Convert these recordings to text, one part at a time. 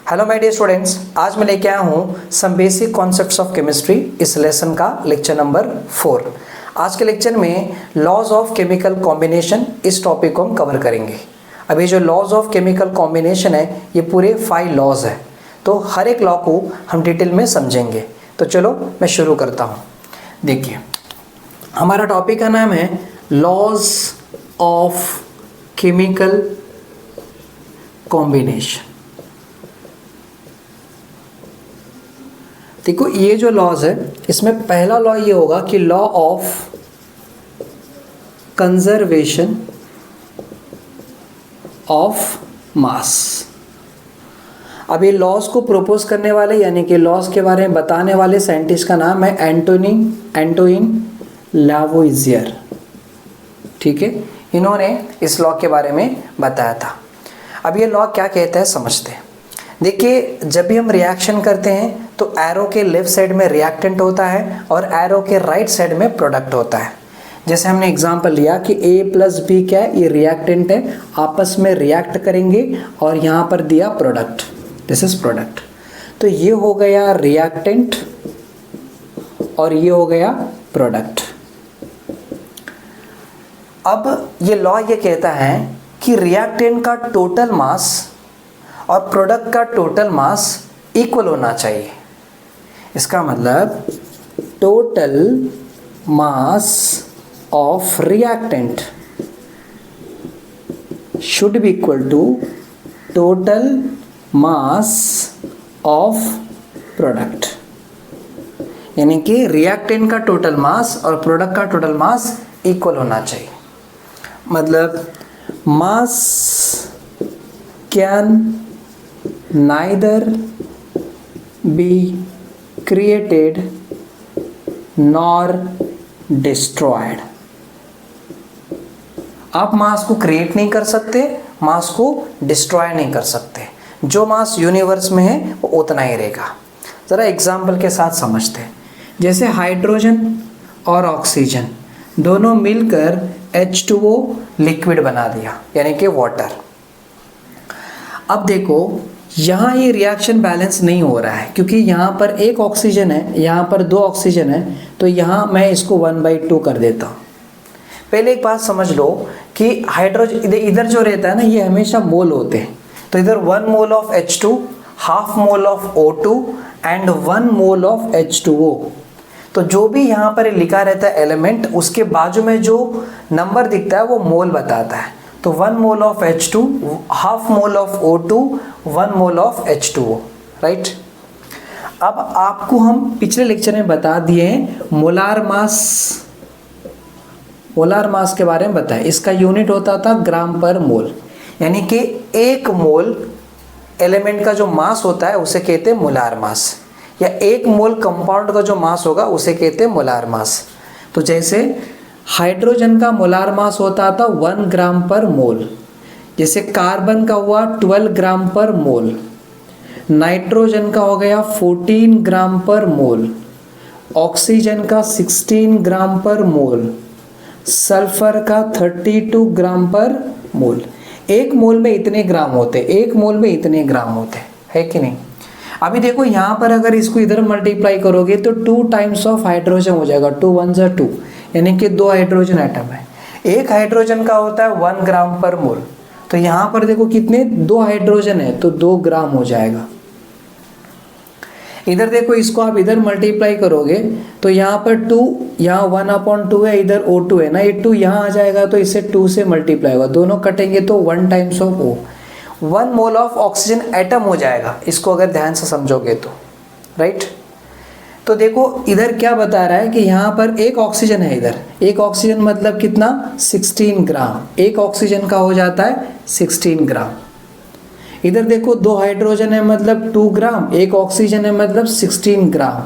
Hello my dear students, आज मैं लेके आया हूँ some basic concepts of chemistry इस लेसन का लेक्चर नंबर 4। आज के लेक्चर में लॉज ऑफ केमिकल कॉम्बिनेशन इस टॉपिक को हम कवर करेंगे। अब ये जो लॉज ऑफ केमिकल कॉम्बिनेशन है ये पूरे 5 लॉज है, तो हर एक लॉ को हम डिटेल में समझेंगे। तो चलो मैं शुरू करता हूँ। देखिए, हमारा टॉपिक का नाम है लॉज ऑफ केमिकल कॉम्बिनेशन। देखो, ये जो लॉज है इसमें पहला लॉ ये होगा कि law of conservation of mass. अब ये लॉज को प्रपोज करने वाले यानी कि लॉज के बारे में बताने वाले साइंटिस्ट का नाम है एंटोइन लावोइजियर। ठीक है, इन्होंने इस लॉ के बारे में बताया था। अब ये लॉ क्या कहता है समझते हैं। देखिए, जब भी हम रिएक्शन करते हैं तो एरो के लेफ्ट साइड में रिएक्टेंट होता है और एरो के राइट साइड में प्रोडक्ट होता है। जैसे हमने एग्जांपल लिया कि A प्लस बी क्या है, ये रिएक्टेंट है, आपस में रिएक्ट करेंगे और यहाँ पर दिया प्रोडक्ट, दिस इज प्रोडक्ट। तो ये हो गया रिएक्टेंट और ये हो गया प्रोडक्ट। अब ये लॉ ये कहता है कि रिएक्टेंट का टोटल मास और प्रोडक्ट का टोटल मास इक्वल होना चाहिए। इसका मतलब total mass of reactant should be equal to total mass of product, यानी कि रिएक्टेंट का टोटल मास और प्रोडक्ट का टोटल मास इक्वल होना चाहिए। मतलब मास can neither be created nor destroyed। आप मास को क्रिएट नहीं कर सकते, मास को डिस्ट्रॉय नहीं कर सकते। जो मास यूनिवर्स में है वो उतना ही रहेगा। ज़रा एग्जाम्पल के साथ समझते हैं। जैसे हाइड्रोजन और ऑक्सीजन दोनों मिलकर H2O लिक्विड बना दिया, यानी कि वाटर। अब देखो, यहाँ ये रिएक्शन बैलेंस नहीं हो रहा है क्योंकि यहाँ पर एक ऑक्सीजन है, यहाँ पर 2 ऑक्सीजन है, तो यहाँ मैं इसको 1/2 कर देता हूँ। पहले एक बात समझ लो कि हाइड्रोजन इधर जो रहता है ना, ये हमेशा मोल होते हैं। तो इधर 1 mole of H2, half mole of O2 and 1 mole of H2O। तो जो भी यहाँ पर लिखा रहता है एलिमेंट, उसके बाजू में जो नंबर दिखता है वो मोल बताता है। तो 1 mole of H2, half mole of O2, 1 mole of H2O, right. अब आपको हम पिछले लेक्चर में बता दिए मोलार मास के बारे में बताया। इसका यूनिट होता था ग्राम पर मोल, यानी कि 1 मोल एलिमेंट का जो मास होता है उसे कहते हैं मोलार मास, या 1 मोल कंपाउंड का जो मास होगा उसे कहते हैं मोलार मास। तो जैसे हाइड्रोजन का मोलार मास होता था 1 ग्राम पर मोल, जैसे कार्बन का हुआ 12 ग्राम पर मोल, नाइट्रोजन का हो गया 14 ग्राम पर मोल, ऑक्सीजन का 16 ग्राम पर मोल, सल्फर का 32 ग्राम पर मोल। 1 मोल में इतने ग्राम होते, 1 मोल में इतने ग्राम होते, है कि नहीं। अभी देखो, यहाँ पर अगर इसको इधर मल्टीप्लाई करोगे तो 2 टाइम्स ऑफ हाइड्रोजन हो जाएगा, 2 1 जा 2, यानी कि 2 हाइड्रोजन एटम है। एक हाइड्रोजन का होता है 1 ग्राम पर मोल, तो यहाँ पर देखो कितने 2 हाइड्रोजन है तो 2 ग्राम हो जाएगा। इधर देखो, इसको आप इधर मल्टीप्लाई करोगे तो यहाँ पर 2, यहाँ 1/2 है, इधर O2 है ना, ये 2 यहाँ आ जाएगा तो इसे 2 से मल्टीप्लाई होगा, दोनों कटेंगे तो 1 times of O, 1 mole of oxygen atom हो जाएगा, इसको अगर ध्यान से समझोगे तो, राइट। तो देखो इधर क्या बता रहा है कि यहाँ पर एक ऑक्सीजन है, इधर एक ऑक्सीजन मतलब कितना 16 ग्राम, एक ऑक्सीजन का हो जाता है 16 ग्राम। इधर देखो 2 हाइड्रोजन है मतलब 2 ग्राम, एक ऑक्सीजन है मतलब 16 ग्राम,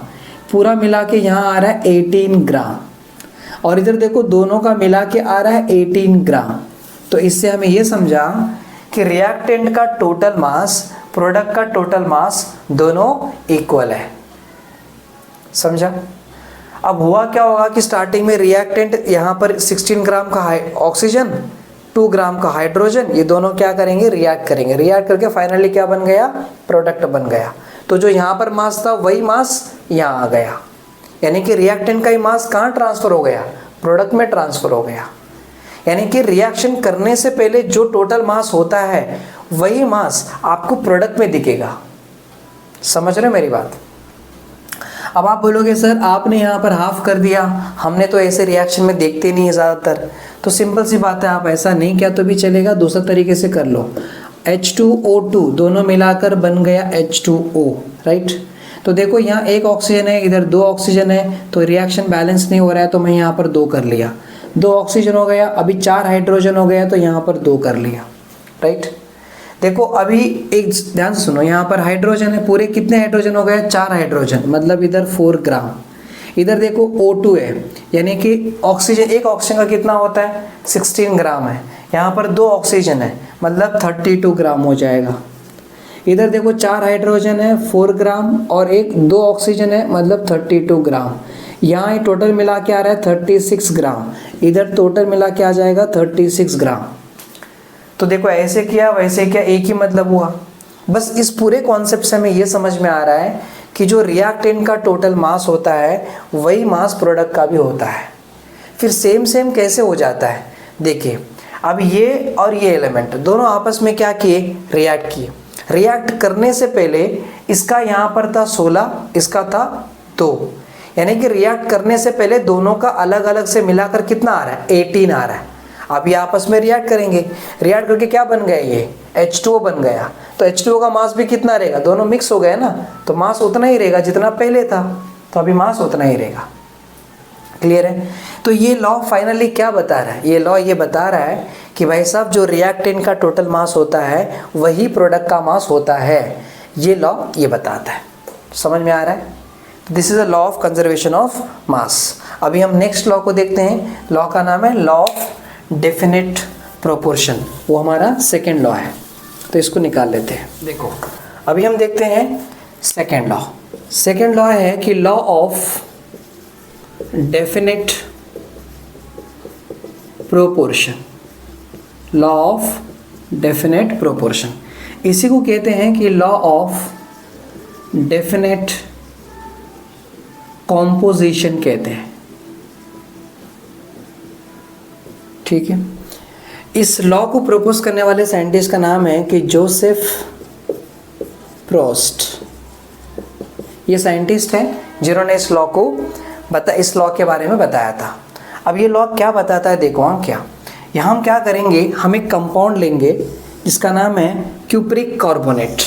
पूरा मिला के यहाँ आ रहा है 18 ग्राम। और इधर देखो दोनों का मिला के आ रहा है 18 ग्राम। तो इससे हमें ये समझा कि रिएक्टेंट का टोटल मास, प्रोडक्ट का टोटल मास दोनों इक्वल है। समझा। अब हुआ क्या होगा कि स्टार्टिंग में रिएक्टेंट यहाँ पर 16 ग्राम का ऑक्सीजन 2 ग्राम का हाइड्रोजन, ये दोनों क्या करेंगे, रिएक्ट करेंगे, रिएक्ट करके फाइनली क्या बन गया, प्रोडक्ट बन गया। तो जो यहाँ पर मास था वही मास यहाँ आ गया, यानी कि रिएक्टेंट का ही मास कहाँ ट्रांसफर हो गया, प्रोडक्ट में ट्रांसफर हो गया। यानी कि रिएक्शन करने से पहले जो टोटल मास होता है वही मास आपको प्रोडक्ट में दिखेगा। समझ रहे मेरी बात? अब आप बोलोगे सर आपने यहाँ पर हाफ कर दिया, हमने तो ऐसे रिएक्शन में देखते नहीं है ज़्यादातर। तो सिंपल सी बात है, आप ऐसा नहीं किया तो भी चलेगा, दूसरा तरीके से कर लो। H2O2 दोनों मिलाकर बन गया H2O, राइट। तो देखो यहाँ एक ऑक्सीजन है, इधर 2 ऑक्सीजन है, तो रिएक्शन बैलेंस नहीं हो रहा है, तो मैं यहाँ पर 2 कर लिया। 2 ऑक्सीजन हो गया, अभी 4 हाइड्रोजन हो गया, तो यहाँ पर 2 कर लिया, राइट। देखो अभी एक ध्यान से सुनो, यहाँ पर हाइड्रोजन है, पूरे कितने हाइड्रोजन हो गए, 4 हाइड्रोजन, मतलब इधर 4 ग्राम। इधर देखो O2 है, यानी कि ऑक्सीजन, एक ऑक्सीजन का कितना होता है, 16 ग्राम है। यहाँ पर 2 ऑक्सीजन है, मतलब 32 ग्राम हो जाएगा। इधर देखो 4 हाइड्रोजन है, 4 ग्राम, और 2 ऑक्सीजन है, मतलब 32 ग्राम। यहाँ टोटल मिला के आ रहा है 36 ग्राम, इधर टोटल मिला के आ जाएगा 36 ग्राम। तो देखो ऐसे किया वैसे किया, एक ही मतलब हुआ। बस इस पूरे कॉन्सेप्ट से हमें ये समझ में आ रहा है कि जो रिएक्टेंट का टोटल मास होता है वही मास प्रोडक्ट का भी होता है। फिर सेम कैसे हो जाता है, देखिए अब ये और ये एलिमेंट दोनों आपस में क्या किए, रिएक्ट किए। रिएक्ट करने से पहले इसका यहाँ पर था 16, इसका था 2, यानी कि रिएक्ट करने से पहले दोनों का अलग अलग से मिलाकर कितना आ रहा है, 18 आ रहा है। अब ये आपस में रिएक्ट करेंगे, रिएक्ट करके क्या बन गया, ये H2O बन गया। तो H2O का मास भी कितना रहेगा, दोनों मिक्स हो गए ना, तो मास उतना ही रहेगा जितना पहले था, तो अभी मास उतना ही रहेगा। क्लियर है? तो ये लॉ फाइनली क्या बता रहा है, ये लॉ ये बता रहा है कि भाई साहब जो रिएक्टेंट का टोटल मास होता है वही प्रोडक्ट का मास होता है। ये लॉ ये बताता है। समझ में आ रहा है? This is a law of conservation of mass. अभी हम नेक्स्ट लॉ को देखते हैं। लॉ का नाम है लॉ ऑफ डेफिनेट प्रोपोर्शन, वो हमारा सेकेंड लॉ है, तो इसको निकाल लेते हैं। देखो अभी हम देखते हैं सेकेंड लॉ। सेकेंड लॉ है कि law of definite proportion, law of definite proportion, इसी को कहते हैं कि लॉ ऑफ डेफिनेट कॉम्पोजिशन कहते हैं। ठीक है, इस लॉ को प्रपोज करने वाले साइंटिस्ट का नाम है कि जोसेफ प्रोस्ट। ये साइंटिस्ट हैं जिन्होंने इस लॉ को इस लॉ के बारे में बताया था। अब ये लॉ क्या बताता है, देखो हाँ क्या, यहाँ हम क्या करेंगे, हम एक कंपाउंड लेंगे जिसका नाम है क्यूप्रिक कार्बोनेट।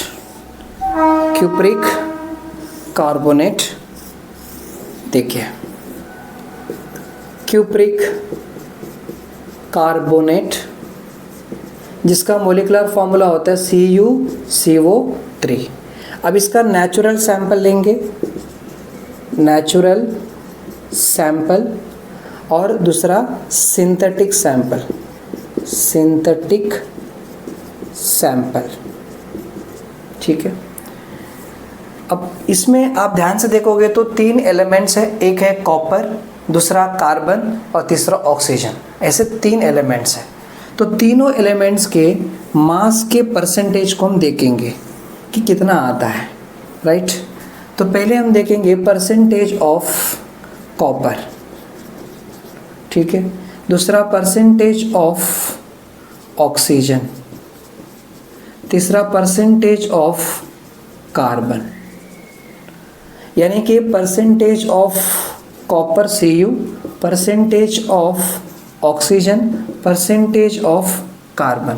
क्यूप्रिक कार्बोनेट, देखिए क्यूप्रिक कार्बोनेट जिसका मोलिकुलर फॉर्मूला होता है CuCO3। अब इसका नेचुरल सैंपल लेंगे, नेचुरल सैंपल, और दूसरा सिंथेटिक सैंपल, सिंथेटिक सैंपल। ठीक है, अब इसमें आप ध्यान से देखोगे तो 3 एलिमेंट्स है, एक है कॉपर, दूसरा कार्बन और तीसरा ऑक्सीजन, ऐसे 3 एलिमेंट्स हैं। तो तीनों एलिमेंट्स के मास के परसेंटेज को हम देखेंगे कि कितना आता है, राइट। तो पहले हम देखेंगे परसेंटेज ऑफ कॉपर, ठीक है, दूसरा परसेंटेज ऑफ ऑक्सीजन, तीसरा परसेंटेज ऑफ कार्बन। यानी कि percentage of copper Cu, percentage of oxygen, percentage of carbon.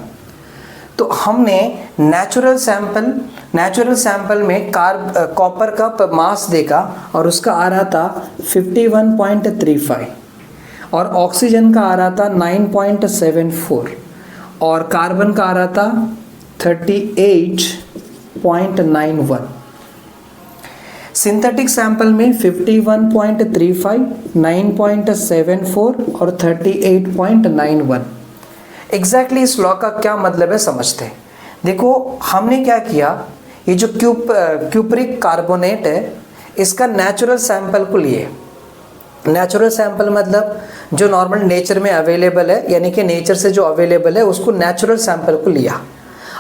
तो हमने नेचुरल सैंपल में कॉपर का मास देखा और उसका आ रहा था 51.35, और ऑक्सीजन का आ रहा था 9.74, और कार्बन का आ रहा था 38.91। सिंथेटिक सैंपल में 51.35, 9.74 और 38.91। एग्जैक्टली इस लॉ का क्या मतलब है समझते हैं। देखो हमने क्या किया, ये जो क्यूप्रिक कार्बोनेट है इसका नेचुरल सैंपल को लिए, नेचुरल सैंपल मतलब जो नॉर्मल नेचर में अवेलेबल है, यानी कि नेचर से जो अवेलेबल है उसको नेचुरल सैंपल को लिया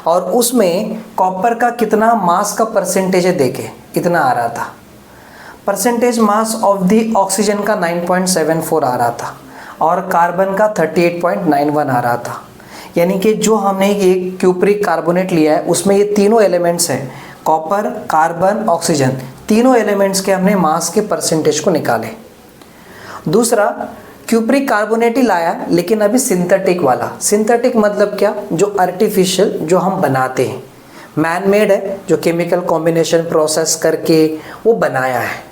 और उसमें कॉपर का कितना मास का परसेंटेज है देखे, इतना आ रहा था। Percentage mass of the oxygen का 9.74 आ रहा था और कार्बन का 38.91 आ रहा था। यानी कि जो हमने ये क्यूप्रिक कार्बोनेट लिया है उसमें ये तीनों एलिमेंट्स हैं, कॉपर, कार्बन, ऑक्सीजन, तीनों एलिमेंट्स के हमने मास के परसेंटेज को निकाले। दूसरा, क्यूप्रिक कार्बोनेट ही लाया लेकिन अभी सिंथेटिक वाला। सिंथेटिक मतलब क्या, जो आर्टिफिशियल, जो हम बनाते हैं, मैन मेड है, जो केमिकल कॉम्बिनेशन प्रोसेस करके वो बनाया है।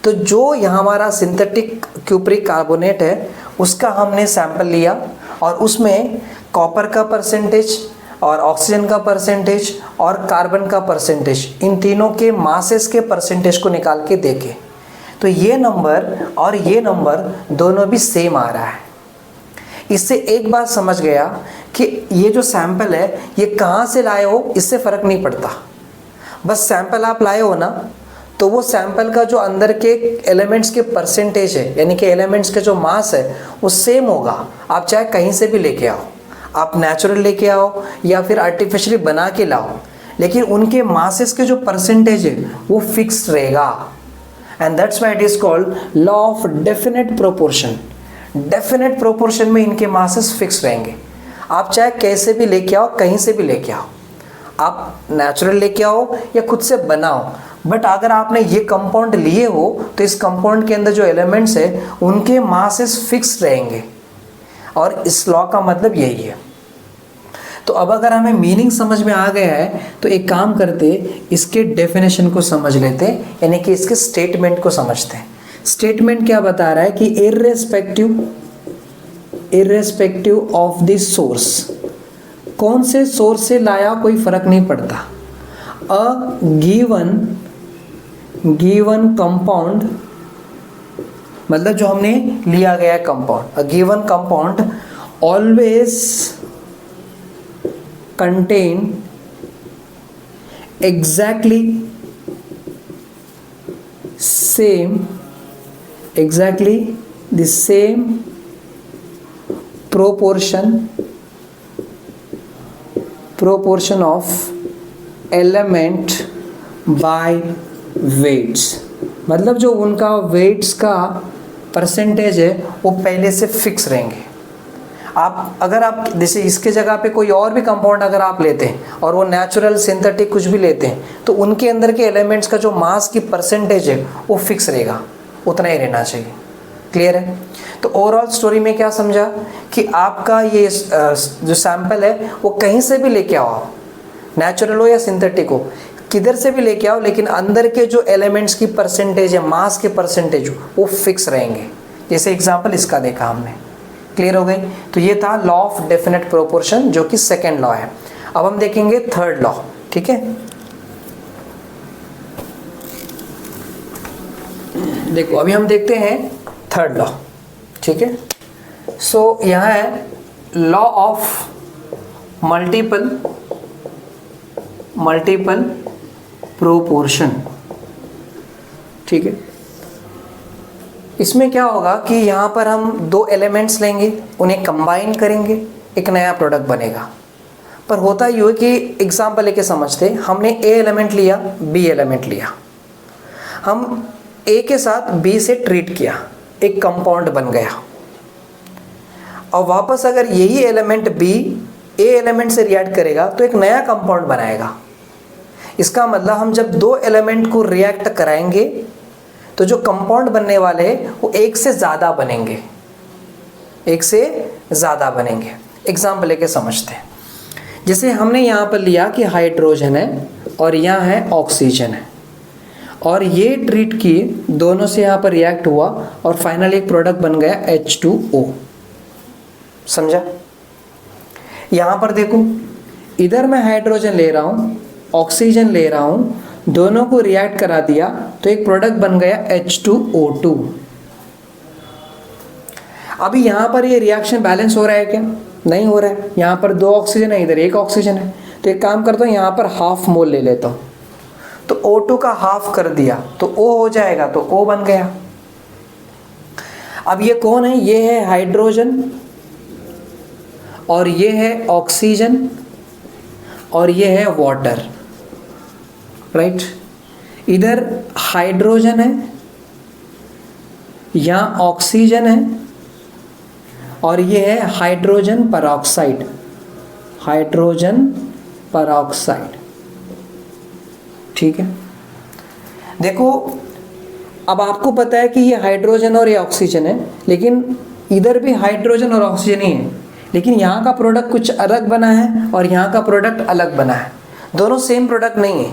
तो जो यहाँ हमारा सिंथेटिक क्यूप्रिक कार्बोनेट है उसका हमने सैंपल लिया और उसमें कॉपर का परसेंटेज और ऑक्सीजन का परसेंटेज और कार्बन का परसेंटेज, इन तीनों के मासेस के परसेंटेज को निकाल के देखे तो ये नंबर और ये नंबर दोनों भी सेम आ रहा है। इससे एक बात समझ गया कि ये जो सैंपल है ये कहाँ से लाए हो इससे फ़र्क नहीं पड़ता, बस सैंपल आप लाए हो ना तो वो सैंपल का जो अंदर के एलिमेंट्स के परसेंटेज है, यानी कि एलिमेंट्स के जो मास है वो सेम होगा। आप चाहे कहीं से भी लेके आओ, आप नेचुरल लेके आओ या फिर आर्टिफिशियली बना के लाओ, लेकिन उनके मासेस के जो परसेंटेज है वो फिक्स रहेगा। And that's why it is called law of definite proportion. Definite proportion में इनके मासेस फिक्स रहेंगे। आप चाहे कैसे भी लेके आओ, कहीं से भी लेके आओ, आप नेचुरल लेके आओ या खुद से बनाओ, बट अगर आपने ये कंपाउंड लिए हो तो इस कंपाउंड के अंदर जो एलिमेंट्स है उनके मासेस फिक्स रहेंगे और इस लॉ का मतलब यही है। तो अब अगर हमें मीनिंग समझ में आ गया है तो एक काम करते, इसके डेफिनेशन को समझ लेते, यानी कि इसके स्टेटमेंट को समझते हैं। स्टेटमेंट क्या बता रहा है कि इर्रेस्पेक्टिव ऑफ द सोर्स, कौन से सोर्स से लाया कोई फर्क नहीं पड़ता, अ गिवन कंपाउंड, मतलब जो हमने लिया गया compound, a given compound always contain exactly the same proportion of element by weights, मतलब जो उनका वेट्स का परसेंटेज है वो पहले से फिक्स रहेंगे। आप अगर आप जैसे इसके जगह पे कोई और भी कंपाउंड अगर आप लेते हैं और वो नेचुरल सिंथेटिक कुछ भी लेते हैं तो उनके अंदर के एलिमेंट्स का जो मास की परसेंटेज है वो फिक्स रहेगा, उतना ही रहना चाहिए। क्लियर है? तो ओवरऑल स्टोरी में क्या समझा कि आपका ये जो सैंपल है वो कहीं से भी लेके आओ, आप नेचुरल हो या सिंथेटिक हो, किधर से भी लेके आओ, लेकिन अंदर के जो एलिमेंट्स की परसेंटेज है, मास के परसेंटेज, वो फिक्स रहेंगे। जैसे एग्जाम्पल इसका देखा हमने। क्लियर हो गई? तो ये था लॉ ऑफ डेफिनेट प्रोपोर्शन जो कि सेकेंड लॉ है। अब हम देखेंगे थर्ड लॉ। ठीक है, देखो अभी हम देखते हैं थर्ड लॉ। ठीक है, सो यहाँ है लॉ ऑफ मल्टीपल प्रोपोर्शन। ठीक है, इसमें क्या होगा कि यहाँ पर हम दो एलिमेंट्स लेंगे, उन्हें कंबाइन करेंगे, एक नया प्रोडक्ट बनेगा। पर होता ये है कि एग्जाम्पल लेके समझते, हमने ए एलिमेंट लिया, बी एलिमेंट लिया, हम ए के साथ बी से ट्रीट किया, एक कंपाउंड बन गया। और वापस अगर यही एलिमेंट बी ए एलिमेंट से रिएक्ट करेगा तो एक नया कंपाउंड बनाएगा। इसका मतलब हम जब दो एलिमेंट को रिएक्ट कराएंगे तो जो कंपाउंड बनने वाले हैं वो एक से ज़्यादा बनेंगे, एक से ज़्यादा बनेंगे। एग्जाम्पल लेके समझते हैं। जैसे हमने यहाँ पर लिया कि हाइड्रोजन है और यहाँ है ऑक्सीजन है और ये ट्रीट की, दोनों से यहाँ पर रिएक्ट हुआ और फाइनल एक प्रोडक्ट बन गया H2O। समझा? यहाँ पर देखो, इधर मैं हाइड्रोजन ले रहा हूँ, ऑक्सीजन ले रहा हूँ, दोनों को रिएक्ट करा दिया तो एक प्रोडक्ट बन गया H2O2। अभी यहाँ पर ये रिएक्शन बैलेंस हो रहा है क्या? नहीं हो रहा है। यहाँ पर दो ऑक्सीजन है, इधर एक ऑक्सीजन है, तो एक काम करता हूँ यहाँ पर हाफ मोल ले लेता हूँ, तो O2 का हाफ कर दिया तो O हो जाएगा, तो O बन गया। अब ये कौन है? ये है हाइड्रोजन और ये है ऑक्सीजन और ये है वाटर, राइट। इधर हाइड्रोजन है, यहाँ ऑक्सीजन है और ये है हाइड्रोजन परऑक्साइड, हाइड्रोजन परऑक्साइड, ठीक है। देखो अब आपको पता है कि ये हाइड्रोजन और ये ऑक्सीजन है, लेकिन इधर भी हाइड्रोजन और ऑक्सीजन ही है, लेकिन यहाँ का प्रोडक्ट कुछ अलग बना है और यहाँ का प्रोडक्ट अलग बना है। दोनों सेम प्रोडक्ट नहीं है,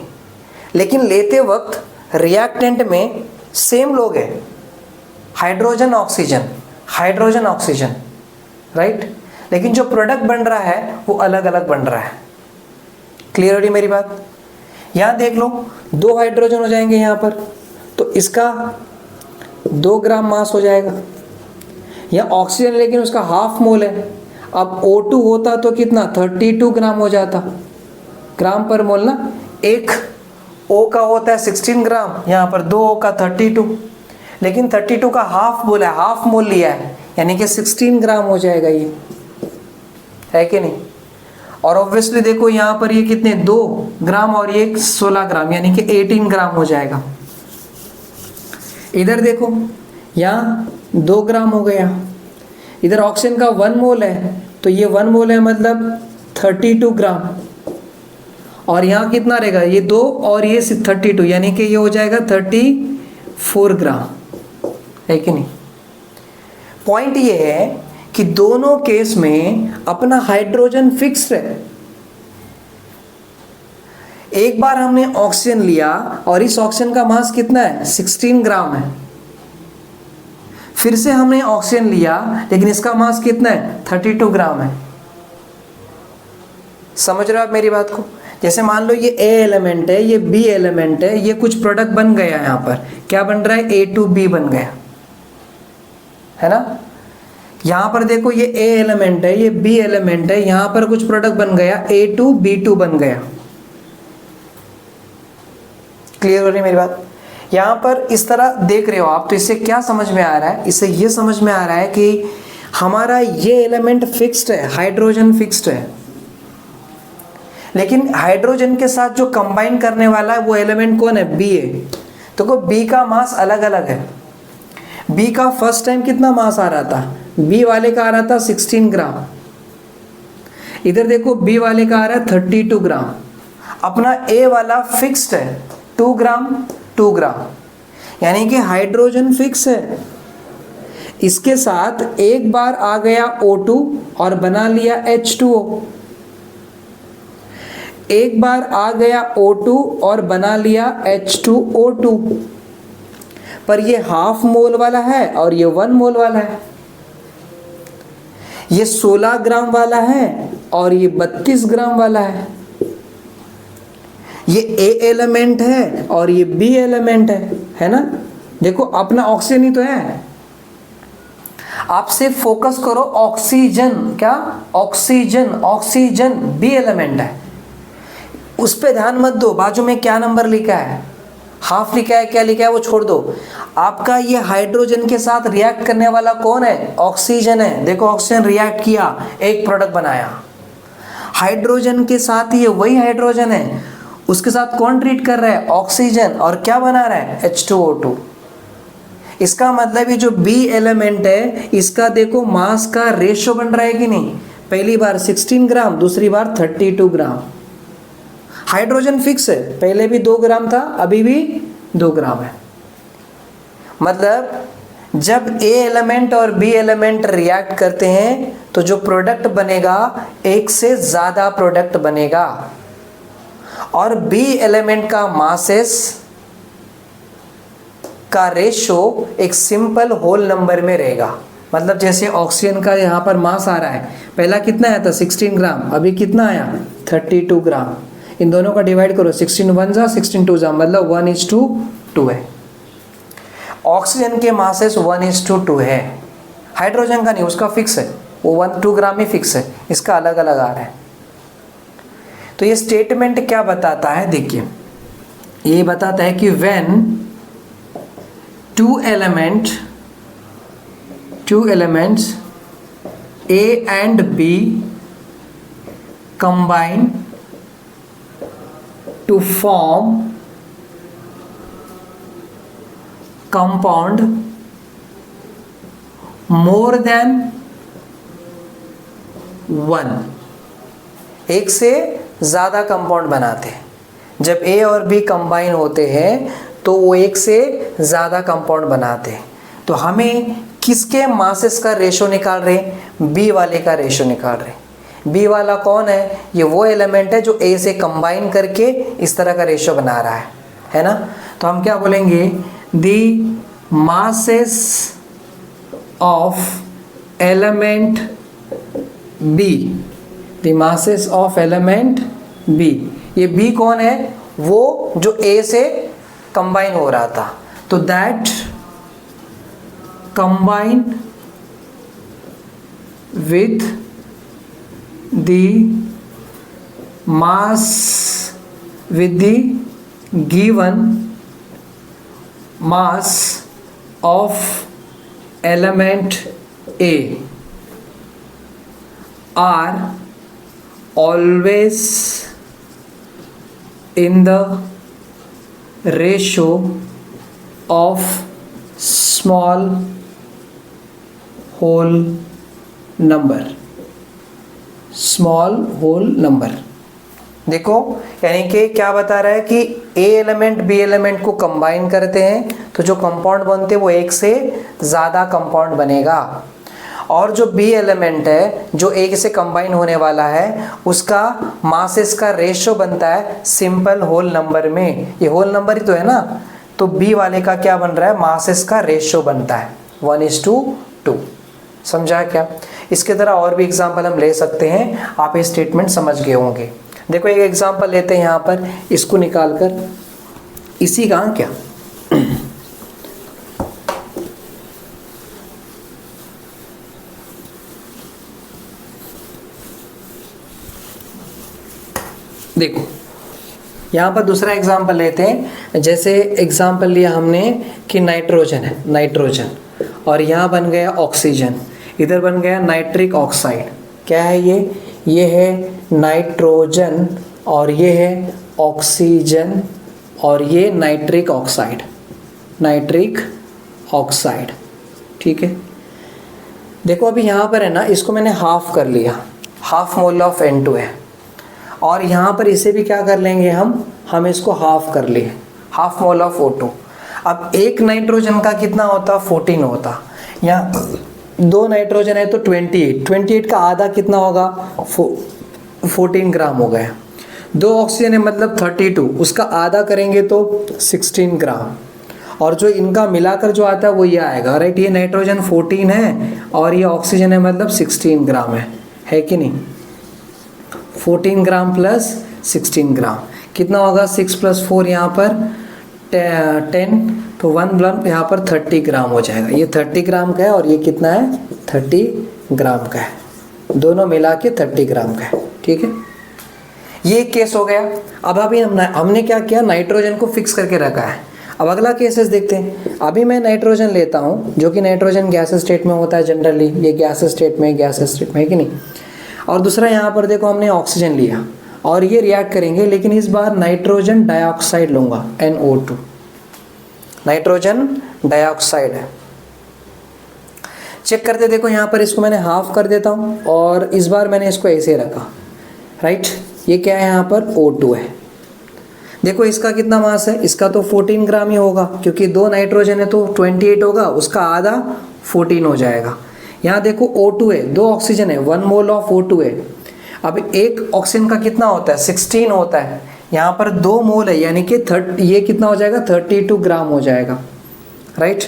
लेकिन लेते वक्त रिएक्टेंट में सेम लोग हैं, hydrogen oxygen, hydrogen oxygen, right. लेकिन जो प्रोडक्ट बन रहा है वो अलग अलग बन रहा है। क्लियर हो रही मेरी बात? यहाँ देख लो, 2 हाइड्रोजन हो जाएंगे यहाँ पर, तो इसका 2 ग्राम मास हो जाएगा। यहाँ ऑक्सीजन लेकिन उसका हाफ मोल है। अब O2 होता तो कितना? 32 ग्राम हो जाता, ग्राम पर मोल ना। एक O का होता है 16 ग्राम, यहाँ पर 2 O का 32, लेकिन 32 का हाफ मोल है, हाफ मोल लिया है, यानी कि 16 ग्राम हो जाएगा, ये है कि नहीं। और ऑब्वियसली देखो यहाँ पर ये कितने? 2 ग्राम और ये 16 ग्राम, यानी कि 18 ग्राम हो जाएगा। इधर देखो यहाँ 2 ग्राम हो गया, इधर ऑक्सीजन का 1 मोल है, तो ये 1 मोल है मतलब 32 ग्राम, और यहाँ कितना रहेगा? ये 2 और ये 32, यानी कि ये हो जाएगा 34 ग्राम, है कि नहीं। पॉइंट ये है कि दोनों केस में अपना हाइड्रोजन फिक्स है। एक बार हमने ऑक्सीजन लिया और इस ऑक्सीजन का मास कितना है? 16 ग्राम है। फिर से हमने ऑक्सीजन लिया, लेकिन इसका मास कितना है? 32 ग्राम है। समझ रहे हो आप मेरी बात को? जैसे मान लो ये ए एलिमेंट है, ये बी एलिमेंट है, ये कुछ प्रोडक्ट बन गया, यहाँ पर क्या बन रहा है? A2B बन गया, है ना। यहाँ पर देखो ये ए एलिमेंट है, ये बी एलिमेंट है, यहाँ पर कुछ प्रोडक्ट बन गया, A2B2 बन गया। क्लियर हो रही मेरी बात? यहाँ पर इस तरह देख रहे हो आप, तो इससे क्या समझ में आ रहा है? इससे ये समझ में आ रहा है कि हमारा ये एलिमेंट फिक्स्ड है, हाइड्रोजन फिक्स्ड है, लेकिन हाइड्रोजन के साथ जो कंबाइन करने वाला है वो एलिमेंट कौन है? बी है। तो को बी का मास अलग अलग है। बी का फर्स्ट टाइम कितना मास आ रहा था? बी वाले का आ रहा था 16 ग्राम, इधर देखो बी वाले का आ रहा है 32 ग्राम। अपना ए वाला फिक्स्ड है 2 ग्राम 2 ग्राम, यानी कि हाइड्रोजन फिक्स है। इसके साथ एक बार आ गया O2 और बना लिया H2O, एक बार आ गया O2 और बना लिया H2O2, पर ये हाफ मोल वाला है और ये 1 मोल वाला है। ये 16 ग्राम वाला है और ये 32 ग्राम वाला है। ये ए एलिमेंट है और ये बी एलिमेंट है ना। देखो अपना ऑक्सीजन ही तो है। आप सिर्फ फोकस करो ऑक्सीजन, क्या? ऑक्सीजन, ऑक्सीजन बी एलिमेंट है, उस पे ध्यान मत दो। बाजू में क्या नंबर लिखा है, हाफ लिखा है, क्या लिखा है वो छोड़ दो। आपका ये हाइड्रोजन के साथ रिएक्ट करने वाला कौन है? ऑक्सीजन है। देखो ऑक्सीजन रिएक्ट किया, एक प्रोडक्ट बनाया। हाइड्रोजन के साथ ये वही हाइड्रोजन है, उसके साथ कौन ट्रीट कर रहा है? ऑक्सीजन, और क्या बना रहा है? H2O2। इसका मतलब ये जो बी एलिमेंट है, इसका देखो मास का रेशो बन रहा है कि नहीं? पहली बार 16 ग्राम, दूसरी बार 32 ग्राम। हाइड्रोजन फिक्स है, पहले भी 2 ग्राम था, अभी भी 2 ग्राम है। मतलब जब ए एलिमेंट और बी एलिमेंट रिएक्ट करते हैं तो जो प्रोडक्ट बनेगा एक से ज़्यादा प्रोडक्ट बनेगा, और बी एलिमेंट का मासेस का रेशो एक सिंपल होल नंबर में रहेगा। मतलब जैसे ऑक्सीजन का यहाँ पर मास आ रहा है, पहला कितना आया था? 16 ग्राम, अभी कितना आया? 32 ग्राम। इन दोनों का डिवाइड करो, 16 1 जा 16 2 जा, मतलब 1:2 है। ऑक्सीजन के मासेस 1:2 है, हाइड्रोजन का नहीं, उसका फिक्स है, वो 1-2 ग्राम ही फिक्स है, इसका अलग अलग आ रहा है। तो ये स्टेटमेंट क्या बताता है? देखिए ये बताता है कि when 2 element two elements A and B combine to form compound more than one, एक से ज़्यादा कंपाउंड बनाते हैं। जब ए और बी कंबाइन होते हैं तो वो एक से ज़्यादा कंपाउंड बनाते हैं। तो हमें किसके मासेस का रेशो निकाल रहे हैं? बी वाले का रेशो निकाल रहे हैं। बी वाला कौन है? ये वो एलिमेंट है जो ए से कंबाइन करके इस तरह का रेशो बना रहा है ना। तो हम क्या बोलेंगे? The masses of element B, the masses of element B. ये बी कौन है? वो जो ए से कंबाइन हो रहा था। तो that combine with the mass with the given mass of element A are always in the ratio of small whole number, small whole number। देखो यानी कि क्या बता रहा है कि ए एलिमेंट बी एलिमेंट को कंबाइन करते हैं तो जो कंपाउंड बनते हैं वो एक से ज़्यादा कंपाउंड बनेगा, और जो बी एलिमेंट है जो एक से कंबाइन होने वाला है उसका मासेस का रेशो बनता है सिंपल होल नंबर में। ये होल नंबर ही तो है ना, तो बी वाले का क्या बन रहा है? मासेस का रेशो बनता है 1:2। समझा क्या? इसके तरह और भी एग्जाम्पल हम ले सकते हैं, आप ये स्टेटमेंट समझ गए होंगे। देखो एक एग्जांपल लेते हैं यहाँ पर, इसको निकालकर इसी का क्या देखो यहाँ पर दूसरा एग्जांपल लेते हैं। जैसे एग्जांपल लिया हमने कि नाइट्रोजन है, नाइट्रोजन, और यहाँ बन गया ऑक्सीजन, इधर बन गया नाइट्रिक ऑक्साइड। क्या है ये है नाइट्रोजन और ये है ऑक्सीजन और ये नाइट्रिक ऑक्साइड, नाइट्रिक ऑक्साइड। ठीक है, देखो अभी यहाँ पर है ना, इसको मैंने हाफ कर लिया, हाफ मोल ऑफ N2 है, और यहाँ पर इसे भी क्या कर लेंगे हम इसको हाफ कर लिए, हाफ मोल ऑफ O2। अब एक नाइट्रोजन का कितना होता? 14 होता। यहाँ दो नाइट्रोजन है तो 28 का आधा कितना होगा? 14 ग्राम हो गया। दो ऑक्सीजन है मतलब 32, उसका आधा करेंगे तो 16 ग्राम, और जो इनका मिलाकर जो आता है वो ये आएगा। राइट, ये नाइट्रोजन 14 है और ये ऑक्सीजन है मतलब 16 ग्राम है कि नहीं? 14 ग्राम प्लस 16 ग्राम कितना होगा? 6 + 4 यहाँ पर 10, तो 1 ग्राम यहाँ पर 30 ग्राम हो जाएगा। ये 30 ग्राम का है और ये कितना है? 30 ग्राम का है, दोनों मिला के 30 ग्राम का है। ठीक है, ये एक केस हो गया। अब अभी हमने क्या किया? नाइट्रोजन को फिक्स करके रखा है। अब अगला केसेस देखते हैं। अभी मैं नाइट्रोजन लेता हूँ जो कि नाइट्रोजन गैस स्टेट में होता है जनरली, ये गैस स्टेट में है कि नहीं। और दूसरा यहाँ पर देखो हमने ऑक्सीजन लिया और ये रिएक्ट करेंगे, लेकिन इस बार नाइट्रोजन डाइऑक्साइड लूँगा, NO2, नाइट्रोजन डाइऑक्साइड है। चेक करते देखो यहाँ पर इसको मैंने हाफ कर देता हूँ और इस बार मैंने इसको ऐसे रखा। राइट, ये क्या है? यहाँ पर O2 है। देखो इसका कितना मास है? इसका तो 14 ग्राम ही होगा, क्योंकि दो नाइट्रोजन है तो 28 होगा, उसका आधा 14 हो जाएगा। यहाँ देखो O2 है, दो ऑक्सीजन है, 1 मोल ऑफ O2 है। अब एक ऑक्सीजन का कितना होता है? 16 होता है। यहाँ पर 2 मोल है, यानी कि ये कितना हो जाएगा? 32 ग्राम हो जाएगा। राइट,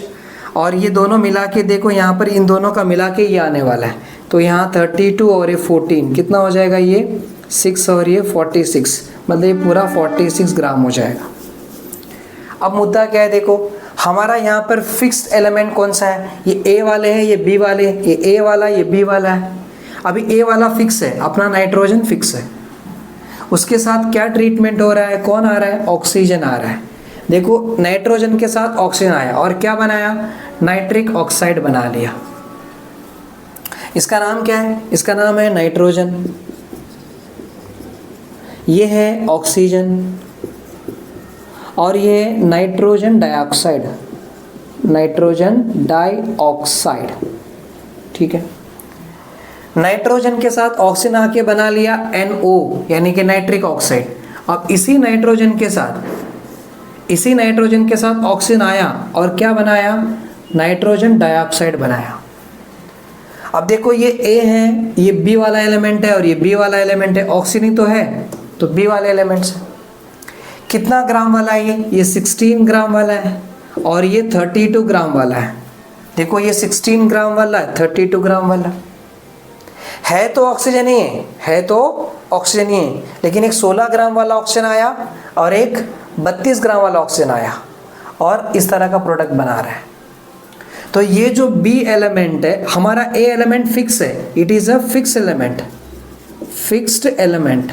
और ये दोनों मिला के देखो, यहाँ पर इन दोनों का मिला के ये आने वाला है, तो यहाँ 32 और ये 14 कितना हो जाएगा? ये 6 और ये 46, मतलब ये पूरा 46 ग्राम हो जाएगा। अब मुद्दा क्या है? देखो हमारा यहाँ पर फिक्स्ड एलिमेंट कौन सा है? ये ए वाले हैं, ये बी वाले हैं, ये ए वाला, ये बी वाला है। अभी ए वाला फिक्स है, अपना नाइट्रोजन फिक्स है, उसके साथ क्या ट्रीटमेंट हो रहा है? कौन आ रहा है? ऑक्सीजन आ रहा है। देखो नाइट्रोजन के साथ ऑक्सीजन आया और क्या बनाया? नाइट्रिक ऑक्साइड बना लिया। इसका नाम क्या है? इसका नाम है नाइट्रोजन, ये है ऑक्सीजन और ये नाइट्रोजन डाइऑक्साइड, नाइट्रोजन डाइऑक्साइड। ठीक है, नाइट्रोजन के साथ ऑक्सीजन आके बना लिया NO यानी कि नाइट्रिक ऑक्साइड। अब इसी नाइट्रोजन के साथ ऑक्सीजन आया और क्या बनाया? नाइट्रोजन डाइऑक्साइड बनाया। अब देखो ये A है, ये B वाला एलिमेंट है और ये B वाला एलिमेंट है, ऑक्सीजन ही तो है, तो B वाले एलिमेंट से कितना ग्राम वाला है? ये 16 ग्राम वाला है और ये 32 ग्राम वाला है। देखो ये 16 ग्राम वाला है, 32 ग्राम वाला है तो ऑक्सीजन ही है तो ऑक्सीजन ही है, लेकिन एक 16 ग्राम वाला ऑक्सीजन आया और एक 32 ग्राम वाला ऑक्सीजन आया और इस तरह का प्रोडक्ट बना रहा है। तो ये जो B एलिमेंट है, हमारा A एलिमेंट फिक्स है, it is a fix element, fixed element,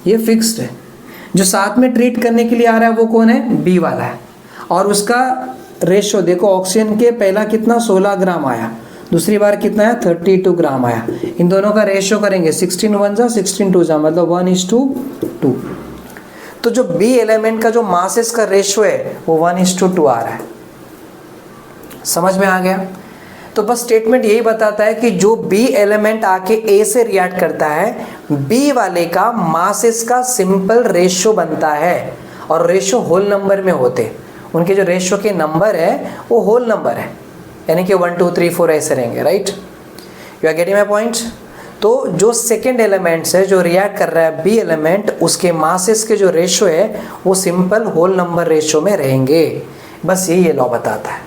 ये फिक्स्ड है। जो साथ में ट्रीट करने के लिए आ रहा है वो कौन है? B वाला है। और उसका रेशो देखो, ऑक्सीजन के पहला कितना 16 ग्राम आया, दूसरी बार कितना है 32 ग्राम आया। इन दोनों का रेशो करेंगे 16 1 जा 16 2 जा, मतलब 1:2। तो जो B एलिमेंट का जो मासेस का रेशो है वो 1:2 आ रहा है। समझ में आ गया? तो बस स्टेटमेंट यही बताता है कि जो B एलिमेंट आके A से रिएक्ट करता है, B वाले का मासेस का सिंपल रेशो बनता है और रेशो होल नंबर में होते, उनके जो रेशो के नंबर है वो होल नंबर है, यानी कि 1 2 3 4 ऐसे रहेंगे। Right, you are getting my point? तो जो सेकेंड एलिमेंट्स है जो रिएक्ट कर रहा है B एलिमेंट, उसके मासेस के जो रेशो है वो सिंपल होल नंबर रेशो में रहेंगे। बस यही ये लॉ बताता है।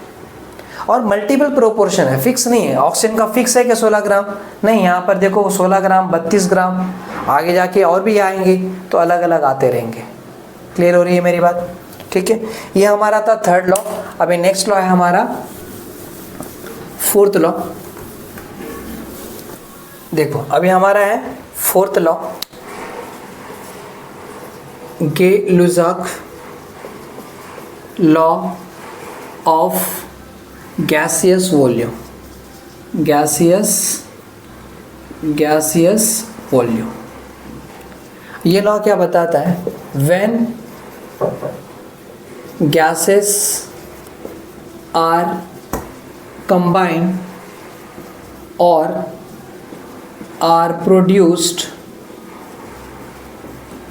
और मल्टीपल प्रोपोर्शन है, फिक्स नहीं है। ऑक्सीजन का फिक्स है कि 16 ग्राम नहीं, यहाँ पर देखो 16 ग्राम 32 ग्राम, आगे जाके और भी आएंगे तो अलग अलग आते रहेंगे। क्लियर हो रही है मेरी बात? ठीक है, ये हमारा था थर्ड लॉ। अभी नेक्स्ट लॉ है हमारा फोर्थ लॉ। देखो अभी हमारा है fourth law, Gay Lussac law of gaseous volume, gaseous volume. ये लॉ क्या बताता है? व्हेन गैसेस आर कंबाइंड और are produced,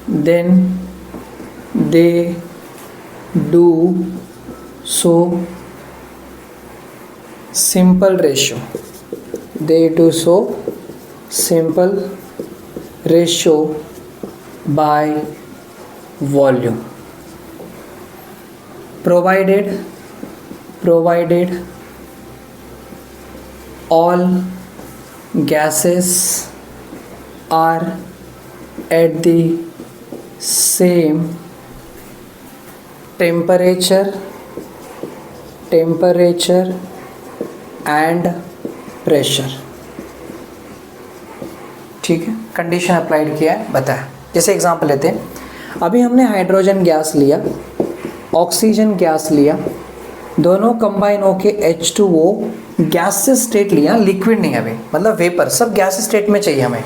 then they do so simple ratio, they do so simple ratio by volume, provided all gases are at the same temperature and pressure। ठीक है, condition applied किया है, बताया। जैसे example लेते हैं, अभी हमने हाइड्रोजन गैस लिया, ऑक्सीजन गैस लिया, दोनों कंबाइन होके H2O गैस स्टेट लिया, लिक्विड नहीं अभी, मतलब वेपर, सब गैस स्टेट में चाहिए हमें।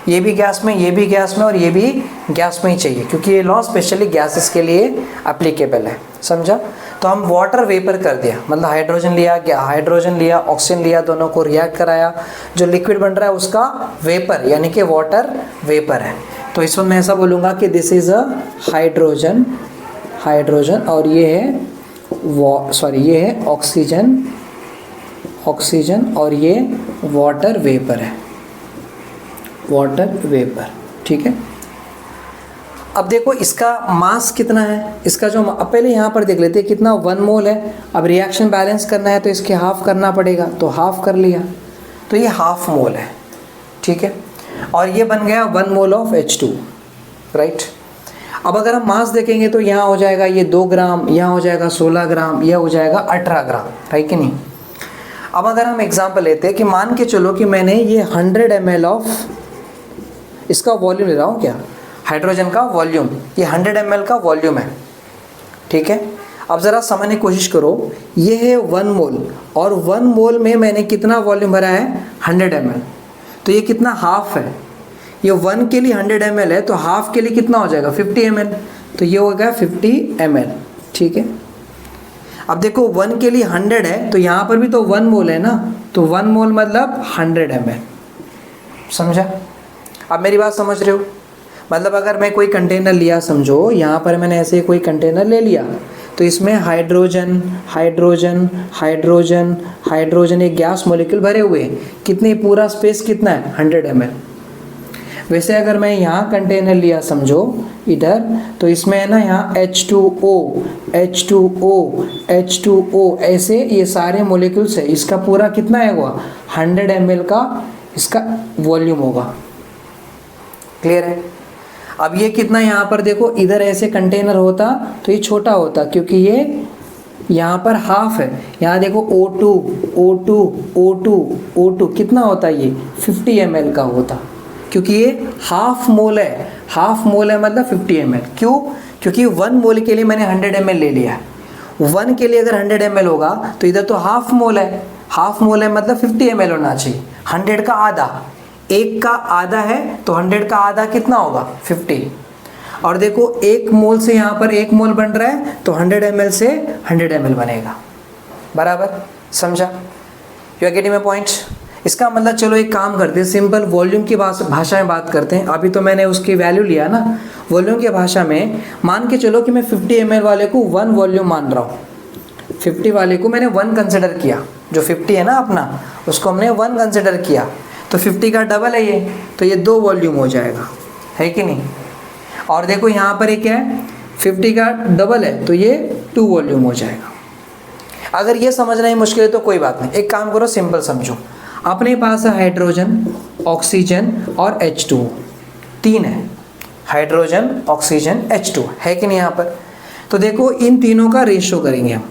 ये भी गैस में, ये भी गैस में और ये भी गैस में ही चाहिए, क्योंकि ये लॉ स्पेशली गैसेस के लिए एप्लीकेबल है। समझा? तो हम वाटर वेपर कर दिया, मतलब हाइड्रोजन लिया, ऑक्सीजन लिया, दोनों को रिएक्ट कराया, जो लिक्विड बन रहा है उसका वेपर यानी कि वाटर वेपर है। तो इस वक्त मैं ऐसा बोलूँगा कि दिस इज़ अ हाइड्रोजन और ये है ये है ऑक्सीजन और ये वाटर वेपर है, वाटर वेपर। ठीक है, अब देखो इसका मास कितना है, इसका जो अब पहले यहाँ पर देख लेते हैं कितना 1 मोल है। अब रिएक्शन बैलेंस करना है तो इसके हाफ करना पड़ेगा, तो हाफ कर लिया, तो ये हाफ मोल है। ठीक है, और ये बन गया 1 मोल ऑफ H2। राइट, अब अगर हम मास देखेंगे तो यहाँ हो जाएगा ये 2 ग्राम, यहाँ हो जाएगा 16 ग्राम, यह हो जाएगा 18 ग्राम, है कि नहीं। अब अगर हम एग्जाम्पल लेते हैं कि मान के चलो कि मैंने ये 100 ml ऑफ इसका वॉल्यूम ले रहा हूँ, क्या हाइड्रोजन का वॉल्यूम, ये 100 ml का वॉल्यूम है। ठीक है, अब ज़रा समझने की कोशिश करो, ये है 1 मोल और 1 मोल में मैंने कितना वॉल्यूम भरा है, 100 ml, तो ये कितना हाफ है, ये 1 के लिए 100 ml है, तो हाफ के लिए कितना हो जाएगा 50 ml, तो ये हो गया 50 ml। ठीक है, अब देखो 1 के लिए 100 है, तो यहाँ पर भी तो 1 मोल है ना, तो 1 मोल मतलब 100 ml। समझा? अब मेरी बात समझ रहे हो? मतलब अगर मैं कोई कंटेनर लिया, समझो यहाँ पर मैंने ऐसे कोई कंटेनर ले लिया, तो इसमें हाइड्रोजन हाइड्रोजन हाइड्रोजन हाइड्रोजन एक गैस मॉलिक्यूल भरे हुए हैं, कितनी पूरा स्पेस कितना है 100 ml। वैसे अगर मैं यहाँ कंटेनर लिया समझो इधर, तो इसमें है ना यहाँ H2O H2O H2O ऐसे ये सारे मॉलिक्यूल्स है, इसका पूरा कितना है हुआ 100 ml का इसका वॉल्यूम होगा। क्लियर है? अब ये कितना यहाँ पर देखो, इधर ऐसे कंटेनर होता तो ये छोटा होता, क्योंकि ये यहाँ पर हाफ है। यहाँ देखो O2 O2 O2 O2 कितना होता है, ये 50 ml का होता, क्योंकि ये हाफ मोल है। हाफ मोल है मतलब 50 ml। क्यों? क्योंकि 1 मोल के लिए मैंने 100 ml ले लिया है। 1 के लिए अगर 100 ml होगा तो इधर तो हाफ मोल है, हाफ मोल है मतलब 50 ml होना चाहिए। 100 का आधा, 1 का आधा है तो 100 का आधा कितना होगा 50। और देखो 1 मोल से यहाँ पर 1 मोल बन रहा है, तो 100 ml से 100 ml बनेगा। बराबर? समझा? You are getting my point? इसका मतलब चलो एक काम करते हैं, सिंपल वॉल्यूम की भाषा में बात करते हैं। अभी तो मैंने उसकी वैल्यू लिया ना, वॉल्यूम की भाषा में मान के चलो कि मैं 50 ml वाले को 1 वॉल्यूम मान रहा हूँ। 50 वाले को मैंने 1 कंसिडर किया, जो 50 है ना अपना, उसको हमने 1 कंसिडर किया, तो 50 का डबल है ये, तो ये 2 वॉल्यूम हो जाएगा, है कि नहीं? और देखो यहाँ पर एक है 50 का डबल है, तो ये 2 वॉल्यूम हो जाएगा। अगर ये समझना ही मुश्किल है तो कोई बात नहीं, एक काम करो, सिंपल समझो। अपने पास है हाइड्रोजन, ऑक्सीजन और H2, 3 है, हाइड्रोजन ऑक्सीजन H2, है कि नहीं यहाँ पर? तो देखो इन तीनों का रेशियो करेंगे हम।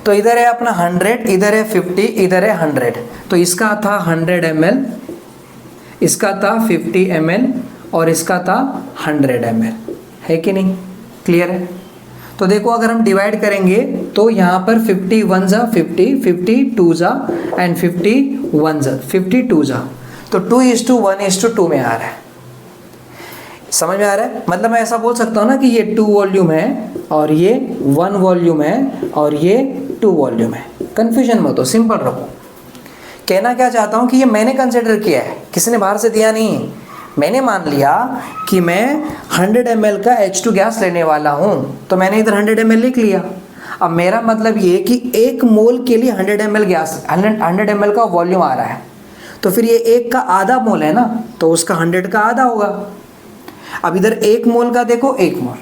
तो इधर है अपना 100, इधर है 50, इधर है 100, तो इसका था 100 ml, इसका था 50 ml और इसका था 100 ml, है कि नहीं? क्लियर है? तो देखो अगर हम डिवाइड करेंगे तो यहाँ पर 50 1 जा 50, 50 2 जा एंड 50 1 जा 50 2 जा, तो 2:1:2 में आ रहा है। समझ में आ रहा है? मतलब मैं ऐसा बोल सकता हूँ ना कि ये 2 वॉल्यूम है और ये 1 वॉल्यूम है और ये 2 वॉल्यूम है। कन्फ्यूजन मत हो, सिंपल रखो। कहना क्या चाहता हूँ कि ये मैंने कंसिडर किया है, किसी ने बाहर से दिया नहीं। मैंने मान लिया कि मैं 100 ml का H2 गैस लेने वाला हूँ, तो मैंने इधर 100 ml लिख लिया। अब मेरा मतलब ये कि 1 मोल के लिए 100 ml गैस 100 ml का वॉल्यूम आ रहा है, तो फिर ये 1 का आधा मोल है ना, तो उसका 100 का आधा होगा। अब इधर 1 मोल का देखो 1 मोल,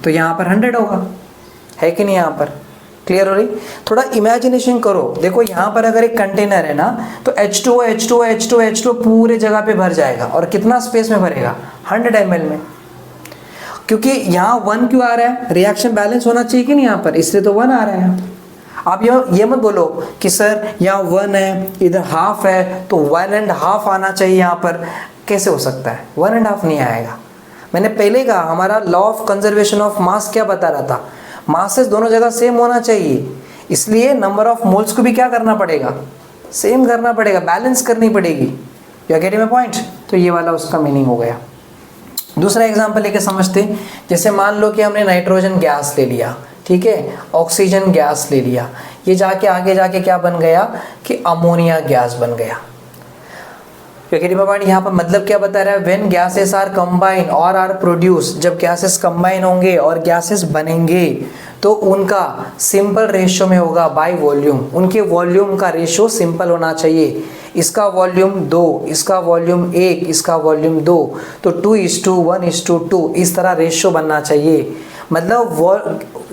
तो यहाँ पर 100 होगा, है कि नहीं? यहाँ पर क्लियर हो रही? थोड़ा इमेजिनेशन करो। देखो यहाँ पर अगर एक कंटेनर है ना, तो H2O H2O H2O H2O पूरे जगह पे भर जाएगा, और कितना स्पेस में भरेगा 100 ml में। क्योंकि यहाँ 1 क्यों आ रहा है, रिएक्शन बैलेंस होना चाहिए कि नहीं यहाँ पर, इसलिए तो 1 आ रहा है। आप ये मत बोलो कि सर यहाँ 1 है, इधर हाफ है, तो 1.5 आना चाहिए यहाँ पर। कैसे हो सकता है? 1.5 नहीं आएगा। मैंने पहले कहा हमारा law of conservation of mass क्या बता रहा था, मासेस दोनों जगह सेम होना चाहिए, इसलिए नंबर ऑफ मोल्स को भी क्या करना पड़ेगा, सेम करना पड़ेगा, बैलेंस करनी पड़ेगी। You are getting my point? तो ये वाला उसका मीनिंग हो गया। दूसरा एग्जांपल लेके समझते, जैसे मान लो कि हमने नाइट्रोजन गैस ले लिया, ठीक है, ऑक्सीजन गैस ले लिया, ये जाके आगे जाके क्या बन गया कि अमोनिया गैस बन गया। यहाँ पर मतलब क्या बता रहा है, व्हेन गैसेस आर कंबाइन और आर प्रोड्यूस, जब गैसेस कंबाइन होंगे और गैसेस बनेंगे तो उनका सिंपल रेशियो में होगा बाय वॉल्यूम। उनके वॉल्यूम का रेशियो सिंपल होना चाहिए। इसका वॉल्यूम 2, इसका वॉल्यूम 1, इसका वॉल्यूम 2, तो 2:1:2 इस तरह रेशियो बनना चाहिए। मतलब वो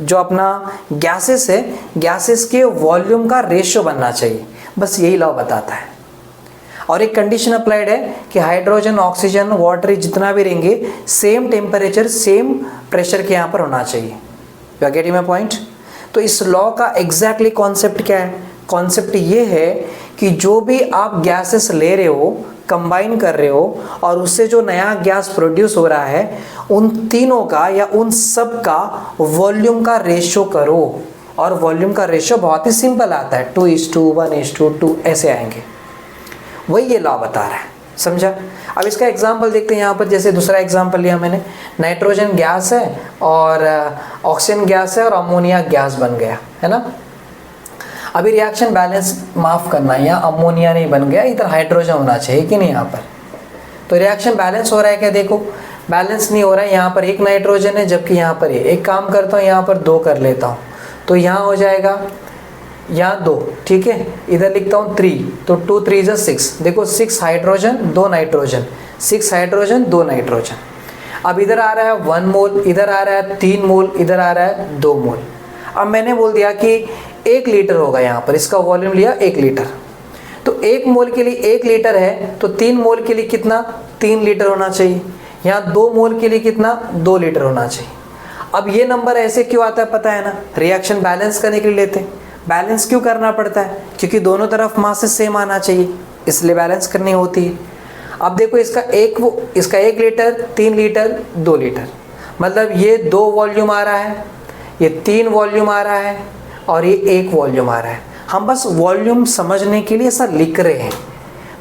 जो अपना गैसेस है, गैसेस के वॉल्यूम का रेशियो बनना चाहिए, बस यही लॉ बताता है। और एक कंडीशन अप्लाइड है कि हाइड्रोजन ऑक्सीजन वाटर जितना भी रहेंगे सेम टेम्परेचर सेम प्रेशर के यहाँ पर होना चाहिए। You are getting my point? तो इस लॉ का एग्जैक्टली कॉन्सेप्ट क्या है? कॉन्सेप्ट ये है कि जो भी आप गैसेस ले रहे हो, कंबाइन कर रहे हो, और उससे जो नया गैस प्रोड्यूस हो रहा है, उन तीनों का या उन सब का वॉल्यूम का रेशियो करो। और वॉल्यूम का रेशियो बहुत ही सिंपल आता है, 2:1 1:2 ऐसे आएंगे। वही ये लॉ बता रहा है, समझा। अब इसका एग्जांपल देखते हैं यहाँ पर। जैसे दूसरा एग्जांपल लिया मैंने, नाइट्रोजन गैस है और ऑक्सीजन गैस है और अमोनिया गैस बन गया, है ना। अभी रिएक्शन बैलेंस माफ़ करना, यहाँ अमोनिया नहीं बन गया, इधर हाइड्रोजन होना चाहिए कि नहीं यहाँ पर। तो रिएक्शन बैलेंस हो रहा है क्या, देखो बैलेंस नहीं हो रहा है। यहाँ पर एक नाइट्रोजन है जबकि यहाँ पर एक काम करता हूँ, यहाँ पर 2 कर लेता हूँ, तो यहाँ हो जाएगा यहाँ 2, ठीक है। इधर लिखता हूँ 3, तो 2 3 = 6। देखो 6 हाइड्रोजन 2 नाइट्रोजन, 6 हाइड्रोजन 2 नाइट्रोजन। अब इधर आ रहा है 1 मोल, इधर आ रहा है 3 मोल, इधर आ रहा है 2 मोल। अब मैंने बोल दिया कि 1 लीटर होगा, यहाँ पर इसका वॉल्यूम लिया 1 लीटर। तो 1 मोल के लिए 1 लीटर है, तो 3 मोल के लिए कितना, 3 लीटर होना चाहिए। यहाँ 2 मोल के लिए कितना, 2 लीटर होना चाहिए। अब ये नंबर ऐसे क्यों आता है पता है ना, रिएक्शन बैलेंस करने के लिए लेते हैं। बैलेंस क्यों करना पड़ता है, क्योंकि दोनों तरफ मासेस सेम आना चाहिए, इसलिए बैलेंस करनी होती है। अब देखो इसका 1 लीटर, 3 लीटर, 2 लीटर, मतलब ये 2 वॉल्यूम आ रहा है, ये 3 वॉल्यूम आ रहा है और ये 1 वॉल्यूम आ रहा है। हम बस वॉल्यूम समझने के लिए ऐसा लिख रहे हैं,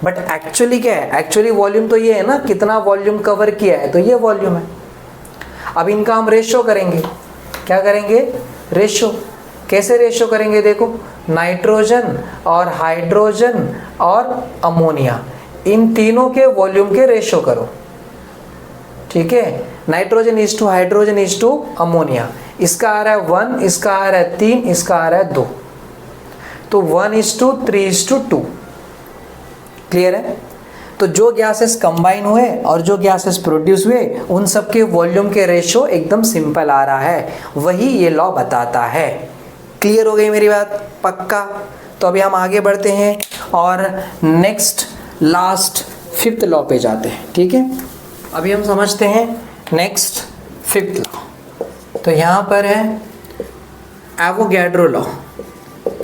बट एक्चुअली क्या है, एक्चुअली वॉल्यूम तो ये है ना, कितना वॉल्यूम कवर किया है, तो ये वॉल्यूम है। अब इनका हम रेशो करेंगे, क्या करेंगे, रेशो। कैसे रेशो करेंगे, देखो नाइट्रोजन और हाइड्रोजन और अमोनिया, इन तीनों के वॉल्यूम के रेशो करो, ठीक है। Nitrogen is to hydrogen is to ammonia, इसका आ रहा है 1, इसका आ रहा है 3, इसका आ रहा है 2, तो 1:3:2। क्लियर है। तो जो गैसेस कंबाइन हुए और जो गैसेस प्रोड्यूस हुए उन सब के वॉल्यूम के रेशो एकदम सिंपल आ रहा है, वही ये लॉ बताता है। क्लियर हो गई मेरी बात, पक्का। तो अभी हम आगे बढ़ते हैं और नेक्स्ट लास्ट 5th लॉ पे जाते हैं, ठीक है। अभी हम समझते हैं नेक्स्ट 5th लॉ। तो यहाँ पर है एवोगैड्रो लॉ,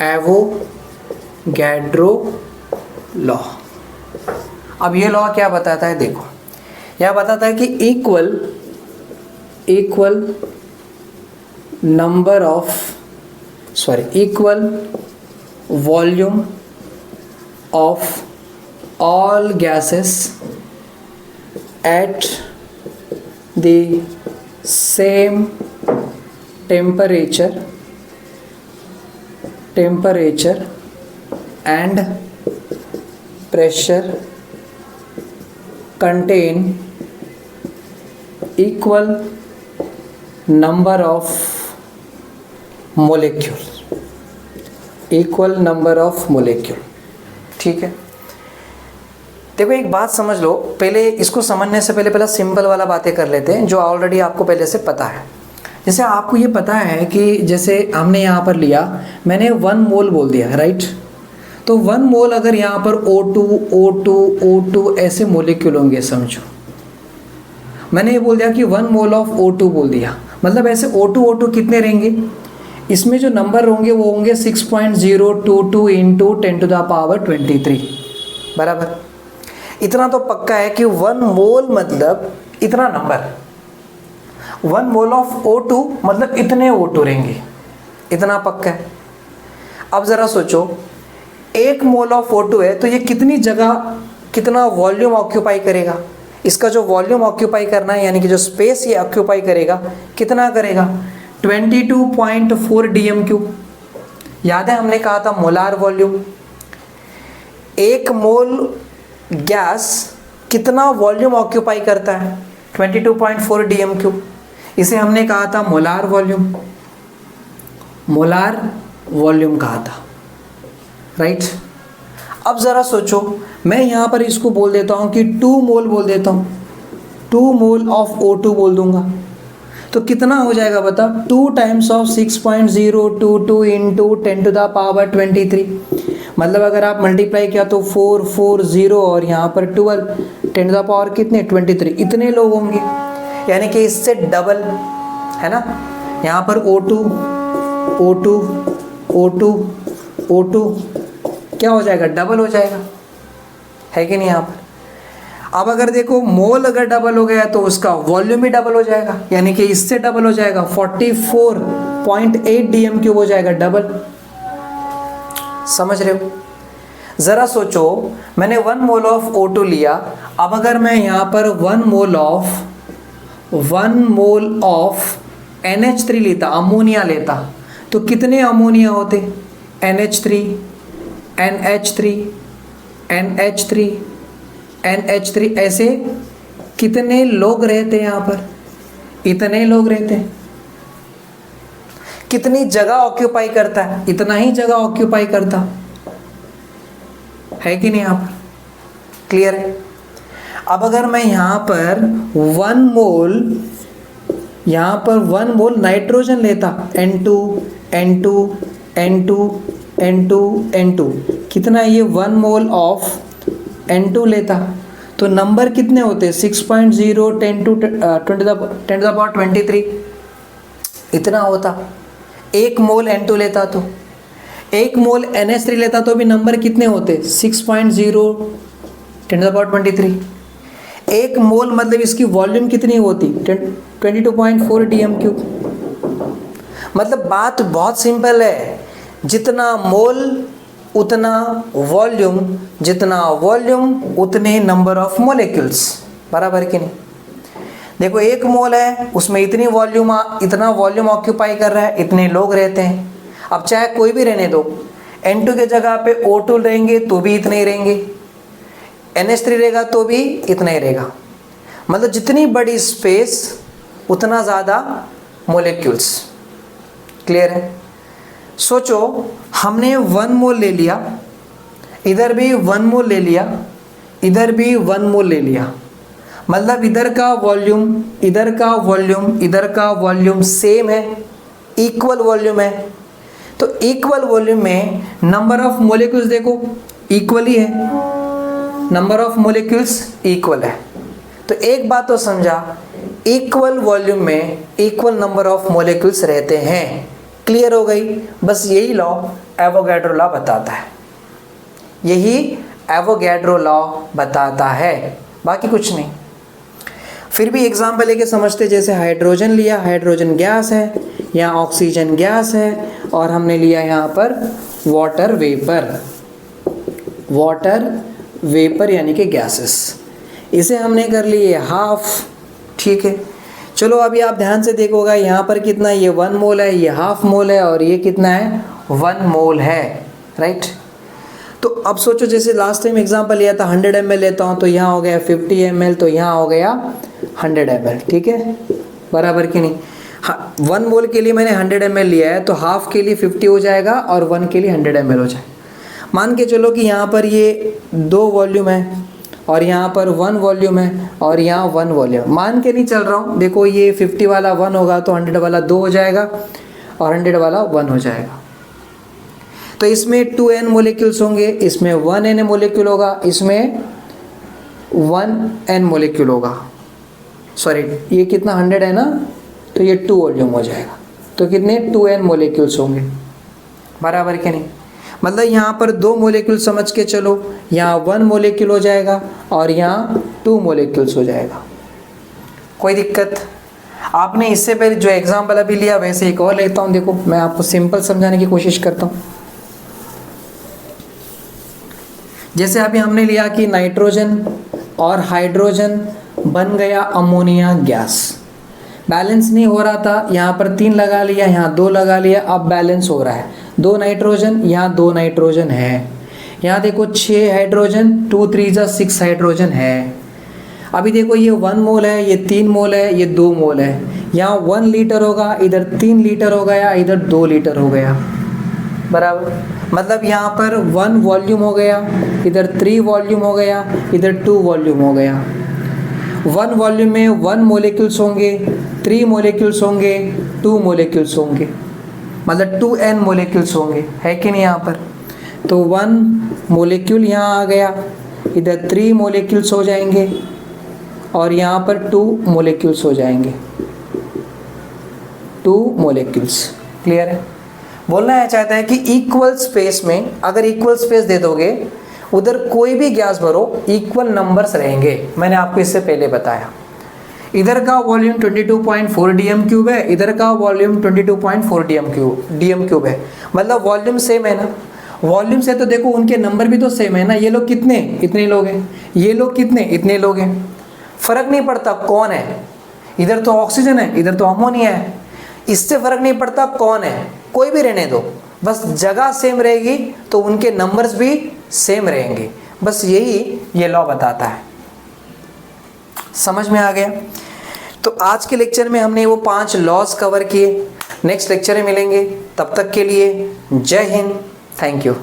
एवोगैड्रो लॉ। अब ये लॉ क्या बताता है, देखो यह बताता है कि equal volume of all gases at the same temperature and pressure contain equal number of molecule, ठीक है। देखो एक बात समझ लो, पहले इसको समझने से पहले सिंपल वाला बातें कर लेते हैं जो ऑलरेडी आपको पहले से पता है। जैसे आपको ये पता है कि जैसे हमने यहाँ पर लिया, मैंने 1 मोल बोल दिया, राइट। तो 1 मोल अगर यहाँ पर O2 ऐसे मोलिक्यूल होंगे, समझो मैंने ये बोल दिया कि 1 मोल ऑफ O2 बोल दिया, मतलब ऐसे O2 कितने रहेंगे, इसमें जो नंबर होंगे वो होंगे 6.022 × 10⁻23, बराबर। इतना तो पक्का है कि 1 मोल मतलब इतना नंबर, 1 मोल ऑफ O2 मतलब इतने O2 रहेंगे, इतना पक्का है। अब ज़रा सोचो 1 मोल ऑफ O2 है तो ये कितनी जगह, कितना वॉल्यूम ऑक्यूपाई करेगा। इसका जो वॉल्यूम ऑक्यूपाई करना है, यानी कि जो स्पेस ये ऑक्यूपाई करेगा, कितना करेगा, 22.4 dm3। याद है हमने कहा था मोलार वॉल्यूम। 1 मोल गैस कितना वॉल्यूम ऑक्यूपाई करता है, 22.4 dm3। इसे हमने कहा था मोलार वॉल्यूम कहा था, राइट। अब ज़रा सोचो, मैं यहाँ पर इसको बोल देता हूँ कि 2 मोल बोल देता हूँ, 2 मोल ऑफ O2 बोल दूंगा, तो कितना हो जाएगा बता, 2 टाइम्स ऑफ 6.022 × 10⁻23। मतलब अगर आप मल्टीप्लाई किया तो 440 और यहाँ पर 12, 10 कितने 23, इतने लोग होंगे, यानी कि इससे डबल है ना। यहाँ पर O2 क्या हो जाएगा, डबल हो जाएगा, है कि नहीं। यहाँ पर अब अगर देखो मोल अगर डबल हो गया तो उसका वॉल्यूम भी डबल हो जाएगा, यानी कि इससे डबल हो जाएगा, 44.8 dm³ हो जाएगा, डबल। समझ रहे हो? जरा सोचो, मैंने 1 मोल ऑफ O2 लिया, अब अगर मैं यहाँ पर 1 मोल ऑफ NH3 लेता, अमोनिया लेता, तो कितने अमोनिया होते? NH3 NH3 NH3 NH3, ऐसे कितने लोग रहते हैं यहाँ पर? इतने लोग रहते हैं। कितनी जगह ऑक्यूपाई करता है? इतना ही जगह ऑक्यूपाई करता है कि नहीं? यहाँ पर क्लियर है? अब अगर मैं यहाँ पर 1 मोल नाइट्रोजन लेता, N2 N2 N2 N2 N2, कितना ये 1 मोल ऑफ N2 लेता, तो नंबर कितने होते? 6.0 10⁻23 इतना होता। 1 मोल N2 लेता तो, 1 मोल NH3 लेता तो भी नंबर कितने होते? 6.0 10⁻23। 1 मोल मतलब इसकी वॉल्यूम कितनी होती? 22.4 dm³। मतलब बात बहुत सिंपल है, जितना मोल उतना वॉल्यूम, जितना वॉल्यूम उतने नंबर ऑफ मोलेक्यूल्स, बराबर कि नहीं? देखो 1 मोल है, उसमें इतनी वॉल्यूम, इतना वॉल्यूम ऑक्यूपाई कर रहा है, इतने लोग रहते हैं। अब चाहे कोई भी रहने दो, N2 के जगह पे O2 रहेंगे तो भी इतने ही रहेंगे, NH3 रहेगा तो भी इतना ही रहेगा। मतलब जितनी बड़ी स्पेस उतना ज़्यादा मोलेक्यूल्स। क्लियर है? सोचो, हमने 1 मोल ले लिया, इधर भी 1 मोल ले लिया, इधर भी 1 मोल ले लिया, मतलब इधर का वॉल्यूम, इधर का वॉल्यूम, इधर का वॉल्यूम सेम है, इक्वल वॉल्यूम है। तो इक्वल वॉल्यूम में नंबर ऑफ मोलेक्यूल्स देखो इक्वल ही है, नंबर ऑफ मोलेक्यूल्स इक्वल है। तो एक बात तो समझा, इक्वल वॉल्यूम में इक्वल नंबर ऑफ मोलेक्यूल्स रहते हैं। क्लियर हो गई? बस यही लॉ एवोगैड्रो लॉ बताता है, यही एवोगैड्रो लॉ बताता है, बाकी कुछ नहीं। फिर भी एग्जाम्पल लेके समझते, जैसे हाइड्रोजन लिया, हाइड्रोजन गैस है, यहाँ ऑक्सीजन गैस है, और हमने लिया यहाँ पर वाटर वेपर यानी कि गैसेस, इसे हमने कर लिए हाफ। ठीक है, चलो अभी आप ध्यान से देखोगा, यहाँ पर कितना, ये 1 मोल है, ये हाफ मोल है, और ये कितना है? 1 मोल है, राइट? तो अब सोचो, जैसे लास्ट टाइम एग्जांपल लिया था 100 ml लेता हूँ, तो यहाँ हो गया 50 ml, तो यहाँ हो गया 100 ml। ठीक है, बराबर कि नहीं? हाँ, 1 मोल के लिए मैंने 100 ml लिया है, तो हाफ के लिए 50 हो जाएगा और 1 के लिए 100 ml हो जाएगा। मान के चलो कि यहाँ पर ये 2 वॉल्यूम है, और यहाँ पर 1 वॉल्यूम है, और यहाँ 1 वॉल्यूम। मान के नहीं चल रहा हूँ, देखो ये 50 वाला 1 होगा तो 100 वाला 2 हो जाएगा, और 100 वाला 1 हो जाएगा। तो इसमें 2n मोलेक्यूल्स होंगे, इसमें 1n मोलेक्यूल होगा, इसमें 1n मोलेक्यूल होगा। सॉरी, ये कितना 100 है ना, तो ये 2 वॉल्यूम हो जाएगा, तो कितने 2n मोलेक्यूल्स होंगे, बराबर के नहीं? मतलब यहाँ पर 2 मोलेक्यूल समझ के चलो, यहाँ 1 मोलेक्यूल हो जाएगा और यहाँ 2 मोलेक्यूल्स हो जाएगा। कोई दिक्कत? आपने इससे पहले जो एग्जाम्पल अभी लिया वैसे एक और लेता हूँ, देखो मैं आपको सिंपल समझाने की कोशिश करता हूँ। जैसे अभी हमने लिया कि नाइट्रोजन और हाइड्रोजन बन गया अमोनिया गैस, बैलेंस नहीं हो रहा था, यहाँ पर 3 लगा लिया, यहाँ 2 लगा लिया, अब बैलेंस हो रहा है। 2 नाइट्रोजन, यहाँ 2 नाइट्रोजन है, यहाँ देखो 6 हाइड्रोजन, 2 3 6 हाइड्रोजन है। अभी देखो ये 1 मोल है, ये 3 मोल है, ये 2 मोल है, यहाँ 1 लीटर होगा, इधर 3 लीटर हो गया, इधर 2 लीटर हो गया, बराबर। मतलब यहाँ पर 1 वॉल्यूम हो गया, इधर 3 वॉल्यूम हो गया, इधर 2 वॉल्यूम हो गया। 1 वॉल्यूम में 1 मोलेक्यूल्स होंगे, 3 मोलेक्यूल्स होंगे, 2 मोलेक्यूल्स होंगे, मतलब 2n मोलेक्यूल्स होंगे, है कि नहीं यहाँ पर? तो 1 मोलेक्यूल यहाँ आ गया, इधर 3 मोलेक्यूल्स हो जाएंगे, और यहाँ पर 2 मोलेक्यूल्स हो जाएंगे, 2 मोलेक्यूल्स। क्लियर है? बोलना है चाहता है कि इक्वल स्पेस में, अगर इक्वल स्पेस दे दोगे, उधर कोई भी गैस भरो इक्वल नंबर्स रहेंगे, मैंने आपको इससे पहले बताया। इधर का वॉल्यूम 22.4 डीएम क्यूब है, इधर का वॉल्यूम 22.4 डीएम क्यूब है, मतलब वॉल्यूम सेम है ना। वॉल्यूम से तो देखो उनके नंबर भी तो सेम है ना। ये लोग कितने, इतने लोग हैं, ये लोग कितने, इतने लोग हैं, फर्क नहीं पड़ता कौन है। इधर तो ऑक्सीजन है, इधर तो अमोनिया है, इससे फर्क नहीं पड़ता कौन है, कोई भी रहने दो, बस जगह सेम रहेगी तो उनके नंबर्स भी सेम रहेंगे। बस यही ये लॉ बताता है। समझ में आ गया? तो आज के लेक्चर में हमने वो 5 लॉज कवर किए। नेक्स्ट लेक्चर में मिलेंगे, तब तक के लिए जय हिंद, थैंक यू।